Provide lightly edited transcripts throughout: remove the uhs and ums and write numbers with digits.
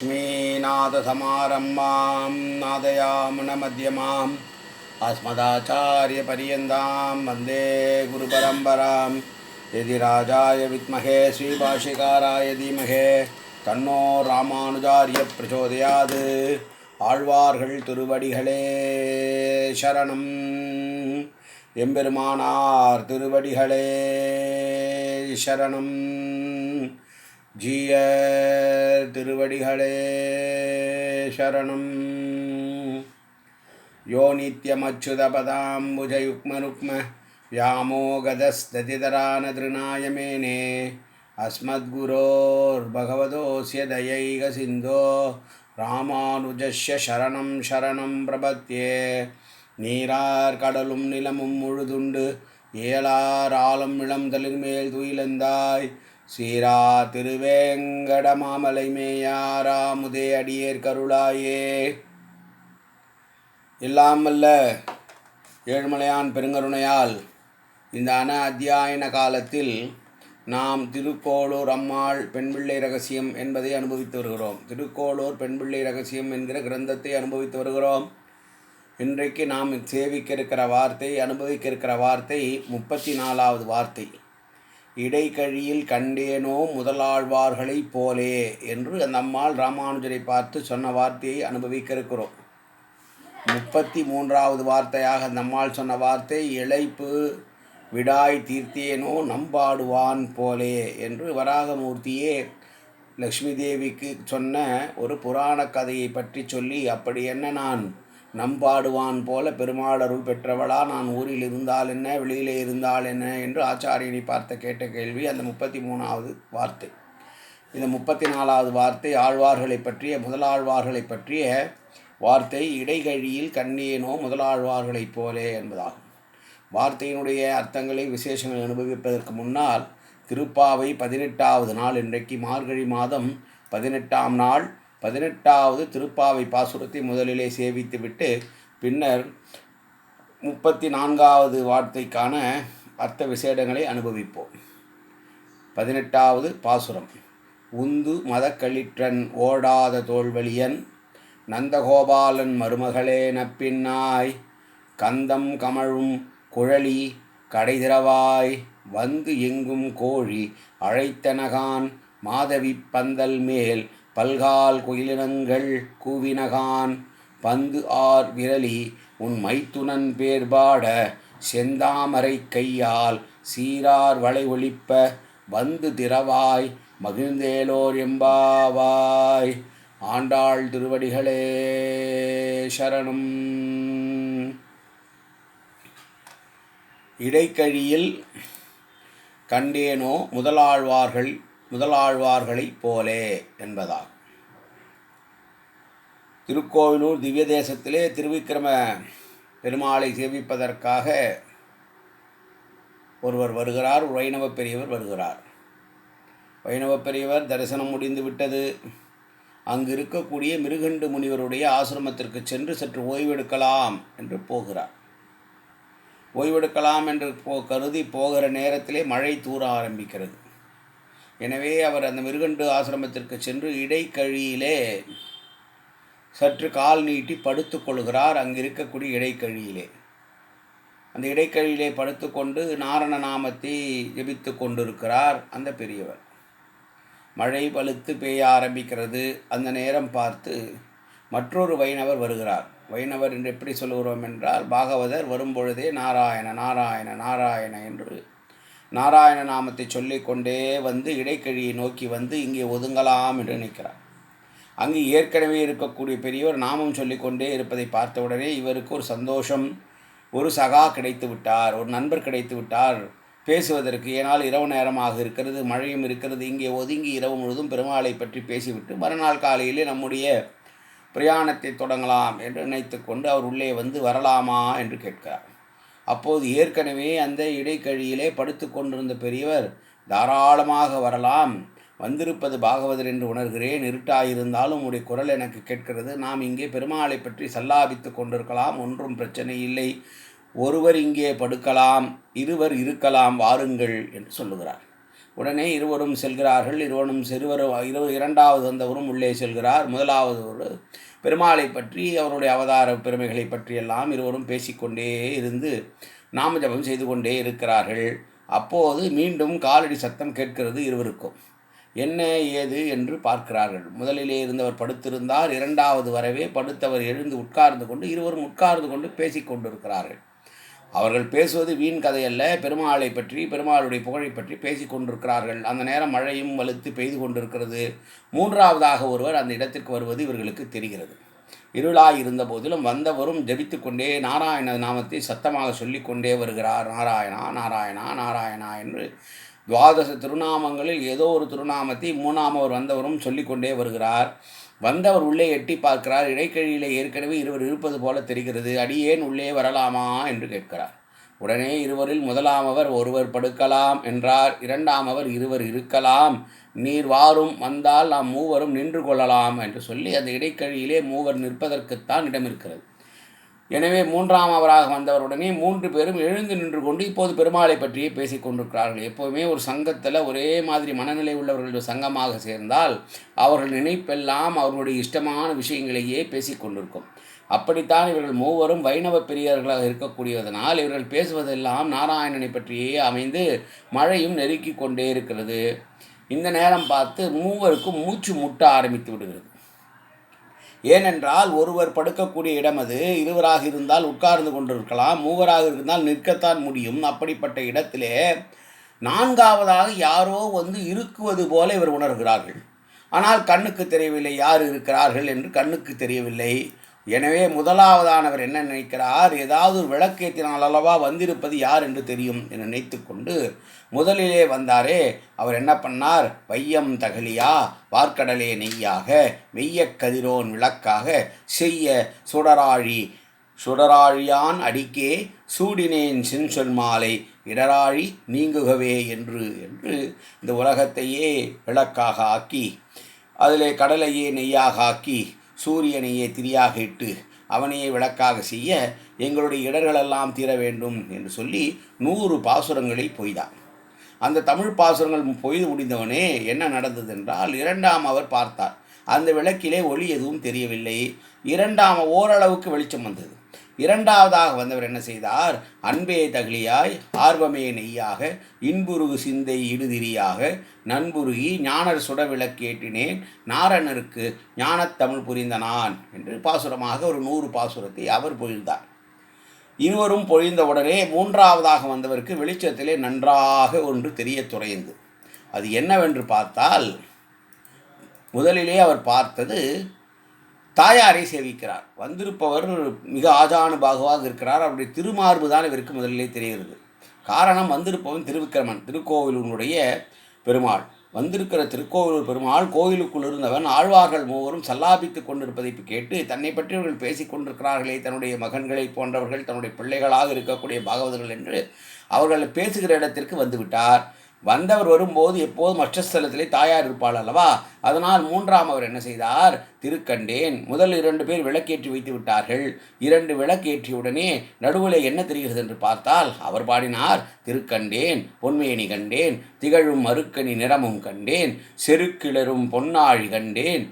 लक्ष्मीनाथसमारम्भां नादयामुनमध्यमाम् अस्मदाचार्यपर्यन्तां वन्दे गुरुपरम्परां यदिराजाय विद्महे श्रीभाष्यकाराय धीमहि तन्नो रामानुजार्य प्रचोदयात् ஆழ்வார்கள் திருவடிகளே சரணம். எம்பெருமானார் திருவடிகளே சரணம். ஜீயர் திருவடிகளே சரணம். யோ நித்யமச்சுதபதாம்புஜயுக்மருக்ம व्यामोगदस्ततितरानतृणाय मेने अस्मद्गुरोर्भगवतोऽस्य दयैकसिन्धो ராமானுஜஸ்ய சரணம் சரணம் பிரபத்யே. நீரார் கடலும் நிலமும் முழுதுண்டு ஏலார் ஆலம் இளம் தளிர்மேல் துயிலந்தாய் சீரா திருவேங்கடமாமலை மேயாராமுதே அடியேர் கருளாயே. எல்லாம் வல்ல ஏழுமலையான் பெருங்கருணையால் இந்த அத்தியாயன காலத்தில் நாம் திருக்கோளூர் அம்மாள் பெண்பிள்ளை ரகசியம் என்பதை அனுபவித்து வருகிறோம். திருக்கோளூர் பெண்பிள்ளை ரகசியம் என்கிற கிரந்தத்தை அனுபவித்து வருகிறோம். இன்றைக்கு நாம் சேவிக்க இருக்கிற வார்த்தை, அனுபவிக்க இருக்கிற வார்த்தை 34வது வார்த்தை. இடைக்கழியில் கண்டேனோ முதலாழ்வார்களை போலே என்று அந்த அம்மாள் ராமானுஜரை பார்த்து சொன்ன வார்த்தையை அனுபவிக்க இருக்கிறோம். 33வது வார்த்தையாக அந்த அம்மாள் சொன்ன வார்த்தை இளைப்பு விடாய் தீர்த்தேனோ நம்பாடுவான் போலே என்று வராகமூர்த்தியே லக்ஷ்மி தேவிக்கு சொன்ன ஒரு புராண கதையை பற்றி சொல்லி, அப்படி என்ன நான் நம்பாடுவான் போல பெருமாள் அருள் பெற்றவளா, நான் ஊரில் இருந்தால் என்ன வெளியிலே இருந்தால் என்ன என்று ஆச்சாரியனை பார்த்த கேட்ட கேள்வி அந்த 33வது வார்த்தை. இந்த 34வது வார்த்தை ஆழ்வார்களை பற்றிய, முதலாழ்வார்களை பற்றிய வார்த்தை. இடைகழியில் கண்டேனோ முதலாழ்வார்களை போலே என்பதாகும். வார்த்தையினுடைய அர்த்தங்களை, விசேஷங்களை அனுபவிப்பதற்கு முன்னால் திருப்பாவை 18வது நாள், இன்றைக்கு மார்கழி மாதம் 18ஆம் நாள், 18வது திருப்பாவை பாசுரத்தை முதலிலே சேவித்துவிட்டு பின்னர் 34வது வார்த்தைக்கான அர்த்த விசேடங்களை அனுபவிப்போம். 18வது பாசுரம். உந்து மதக்களிற்றன் ஓடாத தோல்வழியன் நந்தகோபாலன் மருமகளே நப்பின்னாய் கந்தம் கமழும் குழலி கடைதிரவாய் வந்து எங்கும் கோழி அழைத்தனகான் மாதவி பந்தல் மேல் பல்கால் குயிலினங்கள் கூவினகான் பந்து ஆர் விரலி உன் மைத்துனன் பேர்பாட செந்தாமரை கையால் சீரார் வளை ஒளிப்ப வந்து திரவாய் மகிழ்ந்தேலோர் எம்பாவாய். ஆண்டாள் திருவடிகளே சரணம். இடைக்கழியில் கண்டேனோ முதலாழ்வார்களை போலே என்பதாகும். திருக்கோவிலூர் திவ்ய தேசத்திலே திருவிக்கிரம பெருமாளை சேவிப்பதற்காக ஒருவர் வருகிறார். வைணவ பெரியவர் வருகிறார். வைணவ பெரியவர் தரிசனம் முடிந்து விட்டது. அங்கு இருக்கக்கூடிய மிருகண்டு முனிவருடைய ஆசிரமத்திற்கு சென்று சற்று ஓய்வெடுக்கலாம் என்று போகிறார். ஓய்வெடுக்கலாம் என்று கருதி போகிற நேரத்திலே மழை தூர ஆரம்பிக்கிறது. எனவே அவர் அந்த மிருகண்டு ஆசிரமத்திற்கு சென்று இடைக்கழியிலே சற்று கால் நீட்டி படுத்து கொள்கிறார். அங்கு இருக்கக்கூடிய இடைக்கழியிலே, அந்த இடைக்கழியிலே படுத்துக்கொண்டு நாரண நாமத்தை ஜபித்து கொண்டிருக்கிறார் அந்த பெரியவர். மழை பழுத்து பெய்ய ஆரம்பிக்கிறது. அந்த நேரம் பார்த்து மற்றொரு வைணவர் வருகிறார். வைணவர் என்று எப்படி சொல்லுகிறோம் என்றால், பாகவதர் வரும்பொழுதே நாராயண நாராயண நாராயண என்று நாராயண நாமத்தை சொல்லிக்கொண்டே வந்து இடைக்கழியை நோக்கி வந்து இங்கே ஒதுங்கலாம் என்று நினைக்கிறார். அங்கு ஏற்கனவே இருக்கக்கூடிய பெரியவர் நாமம் சொல்லிக்கொண்டே இருப்பதை பார்த்தவுடனே இவருக்கு ஒரு சந்தோஷம். ஒரு சகா கிடைத்து விட்டார், ஒரு நண்பர் கிடைத்து விட்டார் பேசுவதற்கு. ஏனால் இரவு நேரமாக இருக்கிறது, மழையும் இருக்கிறது. இங்கே ஒதுங்கி இரவு முழுதும் பெருமாளை பற்றி பேசிவிட்டு மறுநாள் காலையிலே நம்முடைய பிரயாணத்தை தொடங்கலாம் என்று நினைத்து கொண்டு அவர் உள்ளே வந்து வரலாமா என்று கேட்கிறார். அப்போது ஏற்கனவே அந்த இடைக்கழியிலே படுத்து கொண்டிருந்த பெரியவர், தாராளமாக வரலாம், வந்திருப்பது பாகவதர் என்று உணர்கிறேன், இருட்டாயிருந்தாலும் உடைய குரல் எனக்கு கேட்கிறது, நாம் இங்கே பெருமாளை பற்றி சல்லாபித்து கொண்டிருக்கலாம், ஒன்றும் பிரச்சனை இல்லை, ஒருவர் இங்கே படுக்கலாம், இருவர் இருக்கலாம், வாருங்கள் என்று சொல்லுகிறார். உடனே இருவரும் செல்கிறார்கள். இரண்டாவது வந்தவரும் உள்ளே செல்கிறார். முதலாவது ஒரு பெருமாளை பற்றி, அவருடைய அவதார பெருமைகளை பற்றியெல்லாம் இருவரும் பேசிக்கொண்டே இருந்து நாம ஜபம் செய்து கொண்டே இருக்கிறார்கள். அப்போது மீண்டும் காலடி சத்தம் கேட்கிறது இருவருக்கும். என்ன ஏது என்று பார்க்கிறார்கள். முதலிலே இருந்தவர் படுத்திருந்தார். இரண்டாவது வரவே படுத்தவர் எழுந்து உட்கார்ந்து கொண்டு இருவரும் உட்கார்ந்து கொண்டு பேசி கொண்டிருக்கிறார்கள். அவர்கள் பேசுவது வீண் கதையல்ல, பெருமாளை பற்றி, பெருமாளுடைய புகழை பற்றி பேசி கொண்டிருக்கிறார்கள். அந்த நேரம் மழையும் வலுத்து பெய்து கொண்டிருக்கிறது. மூன்றாவதாக ஒருவர் அந்த இடத்திற்கு வருவது இவர்களுக்கு தெரிகிறது. இருளாய் இருந்த போதிலும் வந்தவரும் ஜபித்து கொண்டே நாராயண நாமத்தை சத்தமாக சொல்லிக்கொண்டே வருகிறார். நாராயணா நாராயணா நாராயணா என்று துவாதச திருநாமங்களில் ஏதோ ஒரு திருநாமத்தை மூணாமவர் வந்தவரும் சொல்லிக்கொண்டே வருகிறார். வந்தவர் உள்ளே எட்டி பார்க்கிறார். இடைக்கழியிலே ஏற்கனவே இருவர் இருப்பது போல தெரிகிறது. அடியேன் உள்ளே வரலாமா என்று கேட்கிறார். உடனே இருவரில் முதலாமவர் ஒருவர் படுக்கலாம் என்றார். இரண்டாமவர் இருவர் இருக்கலாம், நீர் வாரும், வந்தால் நாம் மூவரும் நின்று கொள்ளலாம் என்று சொல்லி அந்த இடைக்கழியிலே மூவர் நிற்பதற்குத்தான் இடம் இருக்கிறது. எனவே மூன்றாமவராக வந்தவருடனே 3 பேரும் எழுந்து நின்று கொண்டு இப்போது பெருமாளை பற்றியே பேசிக் கொண்டிருக்கிறார்கள். எப்போவுமே ஒரு சங்கத்தில் ஒரே மாதிரி மனநிலை உள்ளவர்களுடைய சங்கமாக சேர்ந்தால் அவர்கள் நினைப்பெல்லாம் அவர்களுடைய இஷ்டமான விஷயங்களையே பேசிக் கொண்டிருக்கும். அப்படித்தான் இவர்கள் மூவரும் வைணவ பெரியவர்களாக இருக்கக்கூடியதனால் இவர்கள் பேசுவதெல்லாம் நாராயணனை பற்றியே அமைந்து மழையும் நெருக்கி கொண்டே இருக்கிறது. இந்த நேரம் பார்த்து மூவருக்கும் மூச்சு முட்ட ஆரம்பித்து விடுகிறது. ஏனென்றால் ஒருவர் படுக்கக்கூடிய இடம் அது. இருவராக இருந்தால் உட்கார்ந்து கொண்டிருக்கலாம், மூவராக இருந்தால் நிற்கத்தான் முடியும். அப்படிப்பட்ட இடத்திலே நான்காவதாக யாரோ வந்து இருக்குவது போல இவர் உணர்கிறார்கள். ஆனால் கண்ணுக்கு தெரியவில்லை யார் இருக்கிறார்கள் என்று, கண்ணுக்கு தெரியவில்லை. எனவே முதலாவதானவர் என்ன நினைக்கிறார், ஏதாவது ஒரு விளக்கேற்றினால் அல்லவா வந்திருப்பது யார் என்று தெரியும் என நினைத்து கொண்டு முதலிலே வந்தாரே அவர் என்ன பண்ணார், வையம் தகலியா வார்க்கடலே நெய்யாக வெய்ய கதிரோன் விளக்காக செய்ய சுடராழியான் அடிக்கே சூடினேன் செஞ்சொல் மாலை இடராழி நீங்குகவே என்று இந்த உலகத்தையே விளக்காக ஆக்கி, அதிலே கடலையே நெய்யாக ஆக்கி, சூரியனையே திரியாக இட்டு அவனையே விளக்காக செய்ய எங்களுடைய இடர்களெல்லாம் தீர வேண்டும் என்று சொல்லி 100 பாசுரங்களை பொய்தார். அந்த தமிழ் பாசுரங்கள் பொய்து முடிந்தவனே என்ன நடந்தது என்றால், இரண்டாம் அவர் பார்த்தார். அந்த விளக்கிலே ஒளி எதுவும் தெரியவில்லை. ஓரளவுக்கு வெளிச்சம் வந்தது. இரண்டாவதாக வந்தவர் என்ன செய்தார், அன்பே தகிலியாய் ஆர்வமே நெய்யாக இன்புருகு சிந்தை இடுதிரியாக நண்புருகி ஞானர் சுட விளக்கேற்றினேன் நாரணருக்கு ஞானத்தமிழ் புரிந்த நான் என்று பாசுரமாக ஒரு 100 பாசுரத்தை அவர் பொழிந்தார். இருவரும் பொழிந்தவுடனே மூன்றாவதாக வந்தவருக்கு வெளிச்சத்திலே நன்றாக ஒன்று தெரிய துறைந்தது. அது என்னவென்று பார்த்தால், முதலிலே அவர் பார்த்தது தாயாரை சேவிக்கிறார். வந்திருப்பவர் மிக ஆஜானுபாகுவாக இருக்கிறார். அவருடைய திருமார்பு தான் இவருக்கு முதலிலே தெரிகிறது. காரணம், வந்திருப்பவன் திருவிக்கிரமன், திருக்கோவிலூருடைய பெருமாள். வந்திருக்கிற திருக்கோவிலூர் பெருமாள் கோயிலுக்குள் இருந்தவன். ஆழ்வார்கள் மூவரும் சல்லாபித்து கொண்டிருப்பதை கேட்டு தன்னை பற்றி அவர்கள் பேசி கொண்டிருக்கிறார்களே, தன்னுடைய மகன்களை போன்றவர்கள் தன்னுடைய பிள்ளைகளாக இருக்கக்கூடிய பாகவதர்கள் என்று அவர்கள் பேசுகிற இடத்திற்கு வந்துவிட்டார். வந்தவர் வரும்போது எப்போதும் அஷ்டஸ்தலத்திலே தாயார் இருப்பாள் அல்லவா, அதனால் மூன்றாம் அவர் என்ன செய்தார், திருக்கண்டேன். முதல் 2 பேர் விளக்கேற்றி வைத்து விட்டார்கள். 2 விளக்கேற்றியுடனே நடுவில் என்ன தெரிகிறது என்று பார்த்தால், அவர் பாடினார், திருக்கண்டேன் பொன்மேனி கண்டேன் திகழும் மறுக்கணி நிறமும் கண்டேன் செருக்கிளரும் பொன்னாழி கண்டேன்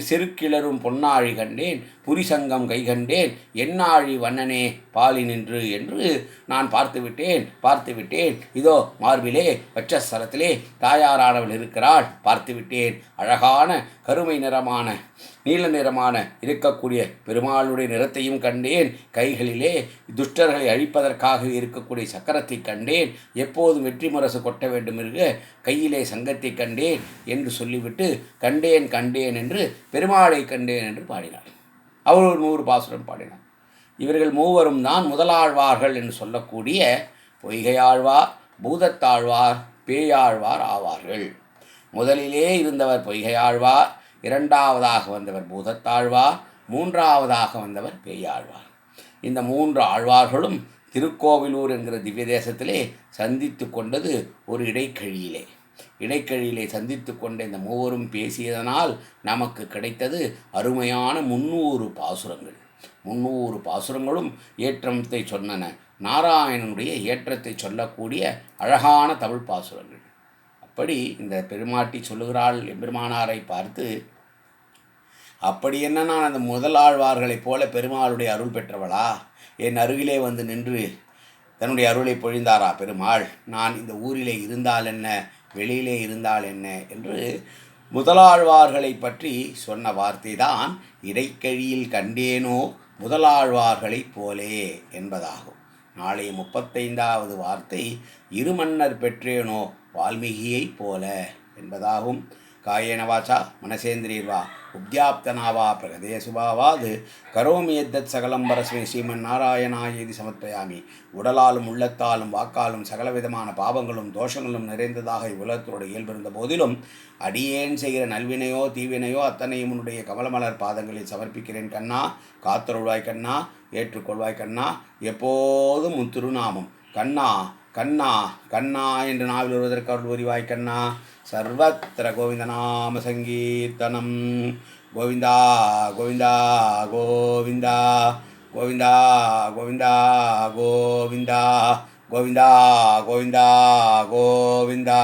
செருக்கிளரும் பொன்னாழி கண்டேன் புரிசங்கம் கைகண்டேன் என்னாழி வண்ணனே பாலி நின்று என்று நான் பார்த்துவிட்டேன் இதோ மார்பிலே வட்சஸ்தலத்திலே தாயாரானவள் இருக்கிறாள், பார்த்துவிட்டேன். அழகான கருமை நிறமான நீல நிறமான இருக்கக்கூடிய பெருமாளுடைய நிறத்தையும் கண்டேன். கைகளிலே துஷ்டர்களை அழிப்பதற்காக இருக்கக்கூடிய சக்கரத்தை கண்டேன். எப்போதும் வெற்றி முரசு கொட்ட வேண்டும் என்று கையிலே சங்கத்தை கண்டேன் என்று சொல்லிவிட்டு கண்டேன் என்று பெருமாளை கண்டேன் என்று பாடினார். அவர் ஒரு 100 பாசுரம் பாடினார். இவர்கள் மூவரும் தான் முதலாழ்வார்கள் என்று சொல்லக்கூடிய பொய்கையாழ்வார், பூதத்தாழ்வார், பேயாழ்வார் ஆவார்கள். முதலிலே இருந்தவர் பொய்கையாழ்வார், இரண்டாவதாக வந்தவர் பூதத்தாழ்வார், மூன்றாவதாக வந்தவர் பேயாழ்வார். இந்த 3 ஆழ்வார்களும் திருக்கோவிலூர் என்கிற திவ்ய தேசத்திலே சந்தித்து கொண்டது ஒரு இடைக்கழியிலே சந்தித்து கொண்ட இந்த மூவரும் பேசியதனால் நமக்கு கிடைத்தது அருமையான 300 பாசுரங்கள். 300 பாசுரங்களும் ஏற்றத்தை சொன்னன. நாராயணனுடைய ஏற்றத்தை சொல்லக்கூடிய அழகான தமிழ் பாசுரங்கள். அப்படி இந்த பெருமாட்டி சொல்லுகிறாள் எம்பெருமானாரை பார்த்து, அப்படி என்ன நான் அந்த முதலாழ்வார்களைப் போல பெருமாளுடைய அருள் பெற்றவளா? என் அருகிலே வந்து நின்று தன்னுடைய அருளை பொழிந்தாரா பெருமாள்? நான் இந்த ஊரிலே இருந்தால் என்ன, வெளியிலே இருந்தால் என்ன என்று முதலாழ்வார்களை பற்றி சொன்ன வார்த்தை தான் இடைக்கழியில் கண்டேனோ முதலாழ்வார்களைப் போலே என்பதாகும். நாளைய 35வது வார்த்தை இருமன்னர் பெற்றேனோ வால்மீகியைப் போல என்பதாகும். காயேன வாச்சா மனசேந்திரியர்வா உத்யாப்தனாவா பிரகதேசுபாவாது கரோமி எத்தத் சகலம் பரஸ்மை ஸ்ரீமன் நாராயணாயேதி சமர்ப்பயாமி. உடலாலும் உள்ளத்தாலும் வாக்காலும் சகலவிதமான பாவங்களும் தோஷங்களும் நிறைந்ததாக இவ்வுலகத்தோடு இயல்பிருந்த போதிலும் அடியேன் செய்கிற நல்வினையோ தீவினையோ அத்தனையும் உன்னுடைய கமலமலர் பாதங்களில் சமர்ப்பிக்கிறேன் கண்ணா. காத்தருள்வாய் கண்ணா, ஏற்றுக்கொள்வாய் கண்ணா. எப்போதும் உன் திருநாமம் கண்ணா கண்ணா கண்ணா என்று நாவில் வருவதற்கு அருள் புரிவாய் கண்ணா. சர்வத்திர கோவிந்தநாம சங்கீர்த்தனம். கோவிந்தா கோவிந்தா கோவிந்தா கோவிந்தா கோவிந்தா கோவிந்தா கோவிந்தா கோவிந்தா கோவிந்தா.